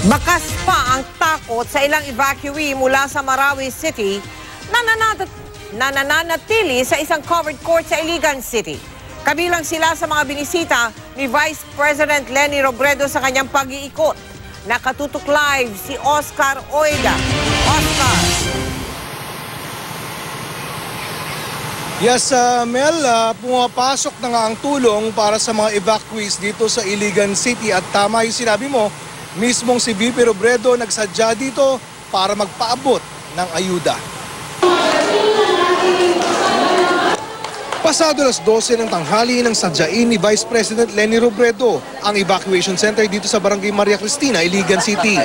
Bakas pa ang takot sa ilang evacuee mula sa Marawi City na nananatili sa isang covered court sa Iligan City. Kabilang sila sa mga binisita ni Vice President Leni Robredo sa kanyang pag-iikot. Nakatutok live si Oscar Oida. Oscar. Yes, Mel, pumapasok na nga ang tulong para sa mga evacuees dito sa Iligan City at tama yung sinabi mo, mismong si VP Robredo nagsadya dito para magpaabot ng ayuda. Pasado alas 12 ng tanghali ng sadyain ni Vice President Leni Robredo ang evacuation center dito sa Barangay Maria Cristina, Iligan City.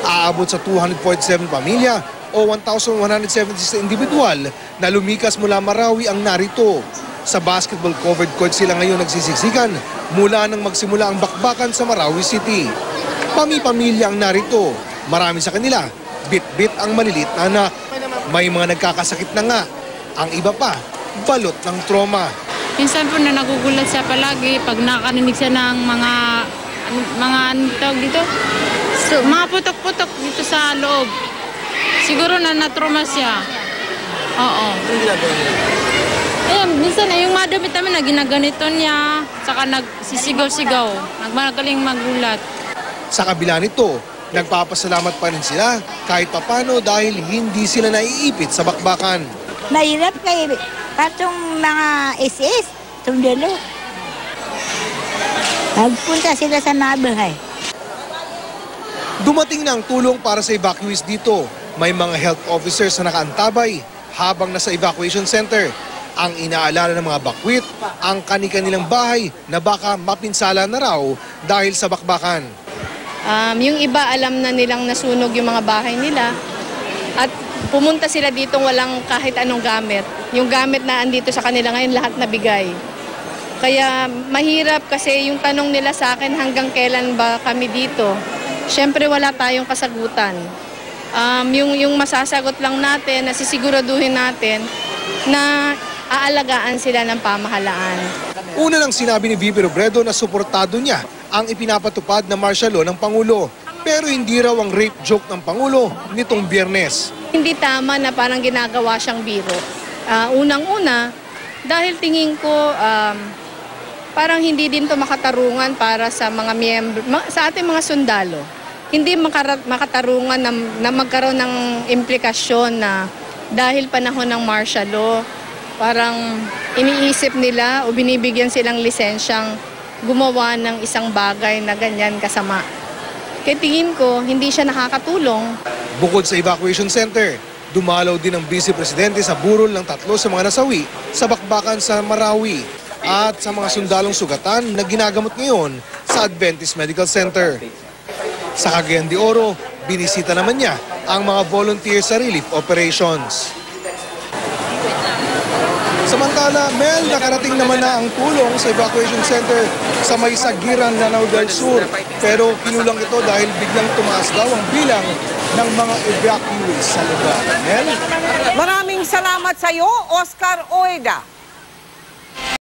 Aabot sa 247 pamilya o 1,176 individual na lumikas mula Marawi ang narito. Sa basketball covered court sila ngayon nagsisiksikan mula nang magsimula ang bakbakan sa Marawi City. Pami-pamilya ang narito. Marami sa kanila, bit-bit ang malilit na anak. May mga nagkakasakit na nga. Ang iba pa, balot ng trauma. Minsan po na nagugulat siya palagi pag nakarinig siya ng mga tawag dito? So, mga putok-putok dito sa loob. Siguro na natrauma siya. Oo. Ayun, minsan yung mga damit namin na ginaganito niya, saka nagsisigaw-sigaw, nagmagaling magulat. Sa kabila nito, nagpapasalamat pa rin sila kahit papano dahil hindi sila naiipit sa bakbakan. Mahirap kayo. Patong mga SS, sundalo. Nagpunta sila sa mga bahay. Dumating na ang tulong para sa evacuees dito. May mga health officers na nakaantabay habang nasa evacuation center. Ang inaalala ng mga bakwit, ang kani-kanilang bahay na baka mapinsala na raw dahil sa bakbakan. Yung iba alam na nilang nasunog yung mga bahay nila at pumunta sila dito walang kahit anong gamit. Yung gamit na andito sa kanila ngayon lahat nabigay. Kaya mahirap kasi yung tanong nila sa akin hanggang kailan ba kami dito. Siyempre wala tayong kasagutan. Yung masasagot lang natin, nasisiguraduhin natin na aalagaan sila ng pamahalaan. Una lang sinabi ni VP Robredo na suportado niya ang ipinapatupad na martial law ng Pangulo. Pero hindi raw ang rape joke ng Pangulo nitong Biyernes. Hindi tama na parang ginagawa siyang biro. Unang-una, dahil tingin ko parang hindi din to makatarungan para sa mga miyembro, sa ating mga sundalo. Hindi makatarungan na magkaroon ng implikasyon na dahil panahon ng martial law, parang iniisip nila o binibigyan silang lisensyang gumawa ng isang bagay na ganyan kasama. Kaya tingin ko, hindi siya nakakatulong. Bukod sa evacuation center, dumalaw din ang Vice Presidente sa burol ng 3 sa mga nasawi sa bakbakan sa Marawi at sa mga sundalong sugatan na ginagamot ngayon sa Adventist Medical Center. Sa Cagayan de Oro, binisita naman niya ang mga volunteers sa relief operations. Samantala, Mel, nakarating naman na ang tulong sa evacuation center sa may Sagiran, Lanao del Sur. Pero kinulang ito dahil biglang tumaas daw ang bilang ng mga evacuees sa lugar. Mel? Maraming salamat sa iyo, Oscar Oida.